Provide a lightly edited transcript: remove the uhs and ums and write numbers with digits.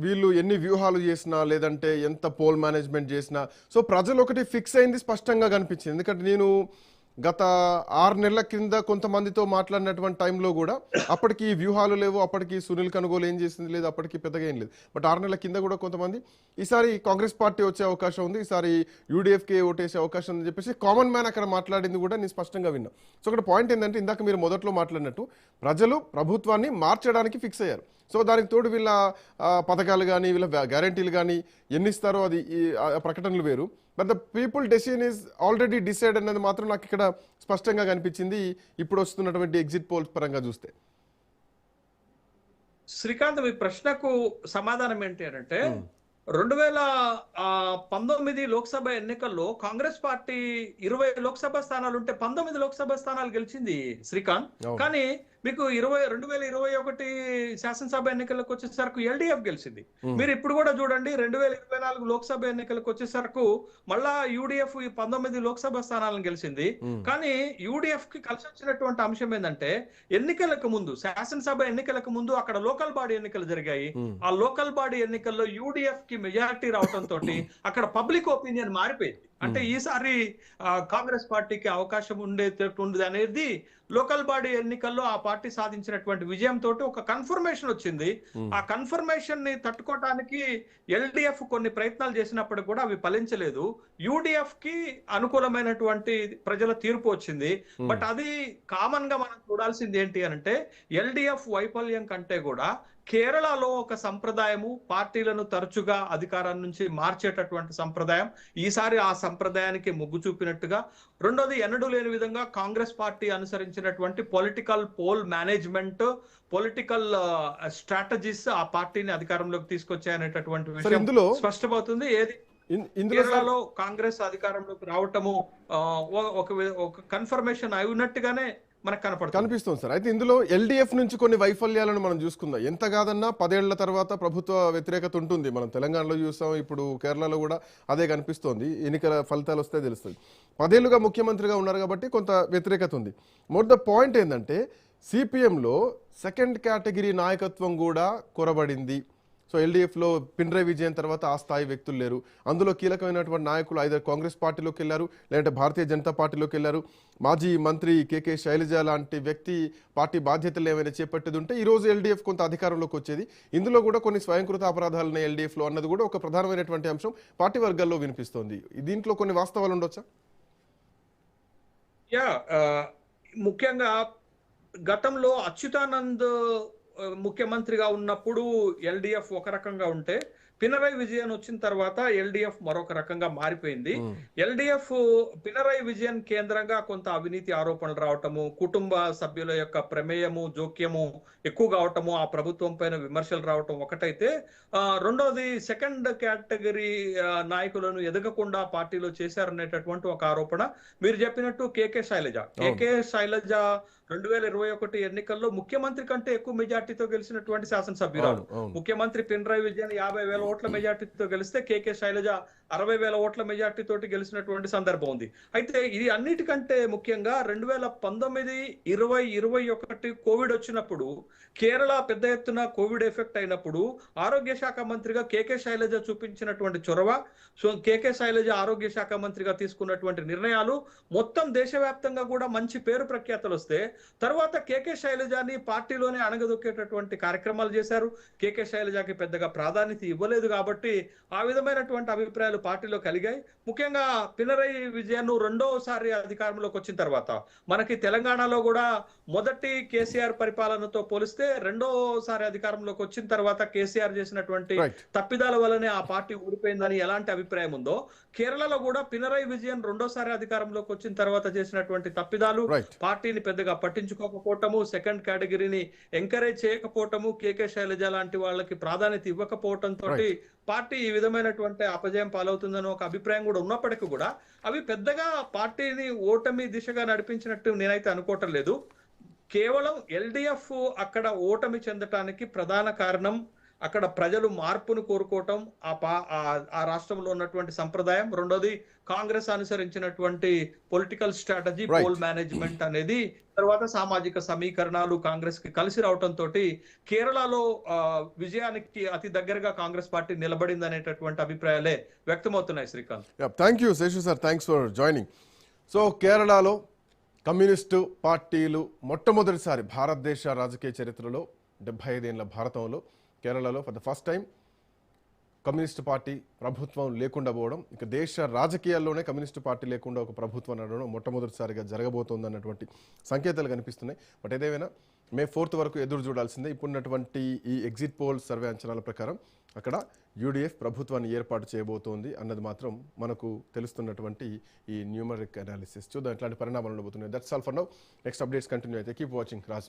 వీళ్ళు ఎన్ని వ్యూహాలు చేసినా లేదంటే ఎంత పోల్ మేనేజ్మెంట్ చేసినా సో ప్రజలు ఒకటి ఫిక్స్ అయింది స్పష్టంగా కనిపించింది. ఎందుకంటే నేను గత 6 నెలల కింద కొంతమందితో మాట్లాడినటువంటి టైంలో కూడా అప్పటికి వ్యూహాలు లేవు, అప్పటికి సునీల్ కనుగోలు ఏం చేసింది లేదు, అప్పటికి పెద్దగా ఏం లేదు. బట్ 6 నెలల కింద కూడా కొంతమంది ఈసారి కాంగ్రెస్ పార్టీ వచ్చే అవకాశం ఉంది, ఈసారి యూడీఎఫ్కి ఓటేసే అవకాశం ఉందని చెప్పేసి కామన్ మ్యాన్ అక్కడ మాట్లాడింది కూడా నేను స్పష్టంగా విన్నా. సో అక్కడ పాయింట్ ఏంటంటే ఇందాక మీరు మొదట్లో మాట్లాడినట్టు ప్రజలు ప్రభుత్వాన్ని మార్చడానికి ఫిక్స్ అయ్యారు. సో దానికి తోడు వీళ్ళ పథకాలు కానీ వీళ్ళ గ్యారంటీలు కానీ ఎన్ని ఇస్తారో అది ప్రకటనలు వేరు. But the people decision is already decide అన్నది మాత్రం నాకు ఇక్కడ స్పష్టంగా కనిపించింది ఇప్పుడు వస్తున్నటువంటి ఎగ్జిట్ పోల్స్ పరంగా చూస్తే. శ్రీకాంత్, మీ ప్రశ్నకు సమాధానం ఏంటి అంటే 2019 లోక్సభ ఎన్నికల్లో కాంగ్రెస్ పార్టీ 20 లోక్సభ స్థానాలు ఉంటే 19 లోక్సభ స్థానాలు గెలిచింది శ్రీకాంత్. కానీ మీకు 2021 శాసనసభ ఎన్నికలకు వచ్చేసరికి ఎల్డీఎఫ్ గెలిచింది. మీరు ఇప్పుడు కూడా చూడండి 2024 లోక్సభ ఎన్నికలకు వచ్చేసరికి మళ్ళా యూడిఎఫ్ 19 లోక్సభ స్థానాలను గెలిచింది. కానీ యూడిఎఫ్ కి కలిసి వచ్చినటువంటి అంశం ఏంటంటే ఎన్నికలకు ముందు, శాసనసభ ఎన్నికలకు ముందు అక్కడ లోకల్ బాడీ ఎన్నికలు జరిగాయి. ఆ లోకల్ బాడీ ఎన్నికల్లో యూడిఎఫ్ కి మెజారిటీ రావడంతో అక్కడ పబ్లిక్ ఒపీనియన్ మారిపోయింది. అంటే ఈసారి కాంగ్రెస్ పార్టీకి అవకాశం ఉండేది అనేది లోకల్ బాడీ ఎన్నికల్లో ఆ పార్టీ సాధించినటువంటి విజయంతో ఒక కన్ఫర్మేషన్ వచ్చింది. ఆ కన్ఫర్మేషన్ ని తట్టుకోవడానికి ఎల్డిఎఫ్ కొన్ని ప్రయత్నాలు చేసినప్పటికీ కూడా అవి ఫలించలేదు. యూడిఎఫ్ కి అనుకూలమైనటువంటి ప్రజల తీర్పు వచ్చింది. బట్ అది కామన్ గా మనం చూడాల్సింది ఏంటి అంటే ఎల్డిఎఫ్ వైఫల్యం కంటే కూడా కేరళలో ఒక సంప్రదాయము, పార్టీలను తరచుగా అధికారం నుంచి మార్చేటటువంటి సంప్రదాయం, ఈసారి ఆ సంప్రదాయానికి మొగ్గు చూపినట్టుగా. రెండోది, ఎన్నడూ లేని విధంగా కాంగ్రెస్ పార్టీ అనుసరించినటువంటి political poll management, political strategies ఆ పార్టీని అధికారంలోకి తీసుకొచ్చాయనేటటువంటి విషయం స్పష్టమవుతుంది. ఏది కేరళలో కాంగ్రెస్ అధికారంలోకి రావటము ఒక కన్ఫర్మేషన్ అయినట్టుగానే మనకు కనిపిస్తుంది సార్. అయితే ఇందులో ఎల్డీఎఫ్ నుంచి కొన్ని వైఫల్యాలను మనం చూసుకుందాం. ఎంత కాదన్నా 10 ఏళ్ల తర్వాత ప్రభుత్వ వ్యతిరేకత ఉంటుంది. మనం తెలంగాణలో చూస్తాం, ఇప్పుడు కేరళలో కూడా అదే కనిపిస్తోంది. ఎన్నికల ఫలితాలు వస్తే తెలుస్తుంది. 10 ఏళ్లుగా ముఖ్యమంత్రిగా ఉన్నారు కాబట్టి కొంత వ్యతిరేకత ఉంది. మోర్ ద పాయింట్ ఏంటంటే సిపిఎంలో సెకండ్ కేటగిరీ నాయకత్వం కూడా కొరబడింది. సో ఎల్డీఎఫ్లో పినరయి విజయన్ తర్వాత ఆ స్థాయి వ్యక్తులు లేరు. అందులో కీలకమైనటువంటి నాయకులు ఐదర్ కాంగ్రెస్ పార్టీలోకి వెళ్ళారు, లేదంటే భారతీయ జనతా పార్టీలోకి వెళ్ళారు. మాజీ మంత్రి కేకే శైలజ లాంటి వ్యక్తి పార్టీ బాధ్యతలు ఏమైనా చేపట్టేది ఉంటే ఈరోజు ఎల్డీఎఫ్ కొంత అధికారంలోకి వచ్చేది. ఇందులో కూడా కొన్ని స్వయంకృత అపరాధాలు ఉన్నాయి ఎల్డీఎఫ్లో అన్నది కూడా ఒక ప్రధానమైనటువంటి అంశం పార్టీ వర్గాల్లో వినిపిస్తోంది. దీంట్లో కొన్ని వాస్తవాలు ఉండొచ్చా? ముఖ్యంగా గతంలో అచ్యుతానంద్ ముఖ్యమంత్రిగా ఉన్నప్పుడు ఎల్డిఎఫ్ ఒక రకంగా ఉంటే పినరయి విజయన్ వచ్చిన తర్వాత ఎల్డిఎఫ్ మరొక రకంగా మారిపోయింది. ఎల్డిఎఫ్ పినరయి విజయన్ కేంద్రంగా కొంత అవినీతి ఆరోపణలు రావటము, కుటుంబ సభ్యుల యొక్క ప్రమేయము, జోక్యము ఎక్కువ కావటము, ఆ ప్రభుత్వం పైన విమర్శలు రావటం ఒకటైతే, రెండోది సెకండ్ కేటగిరీ నాయకులను ఎదగకుండా పార్టీలో చేశారనేటటువంటి ఒక ఆరోపణ. మీరు చెప్పినట్టు కేకే శైలజ 2021 ఎన్నికల్లో ముఖ్యమంత్రి కంటే ఎక్కువ మెజార్టీతో గెలిచినటువంటి శాసనసభ్యురాలు. ముఖ్యమంత్రి పినరయి విజయన్ 50,000 ఓట్ల మెజార్టీతో గెలిస్తే కేకే శైలజ 60,000 ఓట్ల మెజార్టీ తోటి గెలిచినటువంటి సందర్భం ఉంది. అయితే ఇది అన్నిటికంటే ముఖ్యంగా 2019, 20, 21 కోవిడ్ వచ్చినప్పుడు, కేరళ పెద్ద ఎత్తున కోవిడ్ ఎఫెక్ట్ అయినప్పుడు ఆరోగ్య శాఖ మంత్రిగా కేకే శైలజ చూపించినటువంటి చొరవ, కేకే శైలజ ఆరోగ్య శాఖ మంత్రిగా తీసుకున్నటువంటి నిర్ణయాలు మొత్తం దేశవ్యాప్తంగా కూడా మంచి పేరు ప్రఖ్యాతలు వస్తే, తర్వాత కేకే శైలజని పార్టీలోనే అణగదొక్కేటటువంటి కార్యక్రమాలు చేశారు. కేకే శైలజకి పెద్దగా ప్రాధాన్యత ఇవ్వలేదు కాబట్టి ఆ విధమైనటువంటి అభిప్రాయాలు పార్టీలో కలిగాయి. ముఖ్యంగా పినరయి విజయన్ రెండోసారి అధికారంలోకి వచ్చిన తర్వాత, మనకి తెలంగాణలో కూడా మొదటి కేసీఆర్ పరిపాలనతో పోలిస్తే రెండోసారి అధికారంలోకి వచ్చిన తర్వాత కేసీఆర్ చేసినటువంటి తప్పిదాల వల్లనే ఆ పార్టీ ఊడిపోయిందని ఎలాంటి అభిప్రాయం ఉందో, కేరళలో కూడా పినరయి విజయన్ రెండోసారి అధికారంలోకి వచ్చిన తర్వాత చేసినటువంటి తప్పిదాలు, పార్టీని పెద్దగా పట్టించుకోకపోవటము, సెకండ్ కేటగిరీని ఎంకరేజ్ చేయకపోవటము, కేకే శైలజ లాంటి వాళ్ళకి ప్రాధాన్యత ఇవ్వకపోవటంతో పార్టీ ఈ విధమైనటువంటి అపజయం పాలవుతుందని ఒక అభిప్రాయం కూడా ఉన్నప్పటికీ కూడా అవి పెద్దగా పార్టీని ఓటమి దిశగా నడిపించినట్టు నేనైతే అనుకోవటం లేదు. కేవలం ఎల్డిఎఫ్ అక్కడ ఓటమి చెందటానికి ప్రధాన కారణం అక్కడ ప్రజలు మార్పును కోరుకోవటం ఆ రాష్ట్రంలో ఉన్నటువంటి సంప్రదాయం. రెండోది కాంగ్రెస్ అనుసరించినటువంటి political strategy, poll right. Management అనేది, తర్వాత సామాజిక సమీకరణాలు కాంగ్రెస్ కి కలిసి రావటం తోటి కేరళలో విజయానికి అతి దగ్గరగా కాంగ్రెస్ పార్టీ నిలబడింది అనేటటువంటి అభిప్రాయాలే వ్యక్తమవుతున్నాయి Srikanth. Thank you Seshu sir, thanks for joining. So కేరళలో కమ్యూనిస్టు పార్టీలు మొట్టమొదటిసారి భారతదేశ రాజకీయ చరిత్రలో 75 ఏళ్ల భారతంలో కేరళలో for the first time communist party ప్రభుత్వం లేకుండా పోవడం, ఇక దేశ రాజకీయాల్లోనే కమ్యూనిస్టు పార్టీ లేకుండా ఒక ప్రభుత్వం నడవడం మొట్టమొదటిసారిగా జరగబోతోంది అన్నటువంటి సంకేతాలు కనిపిస్తున్నాయి. బట్ ఏదేమైనా మే 4th వరకు ఎదురు చూడాల్సిందే. ఇప్పుడున్నటువంటి ఈ ఎగ్జిట్ పోల్ సర్వే అంచనాల ప్రకారం అక్కడ యూడిఎఫ్ ప్రభుత్వాన్ని ఏర్పాటు చేయబోతోంది అన్నది మాత్రం మనకు తెలుస్తున్నటువంటి ఈ న్యూమరిక్ అనాలిసిస్. చూద్దాం ఎట్లాంటి పరిణామాలు ఉండబోతున్నాయి. That's all for now. Next updates continue అయితే కీప్ వాచింగ్ రాజ్.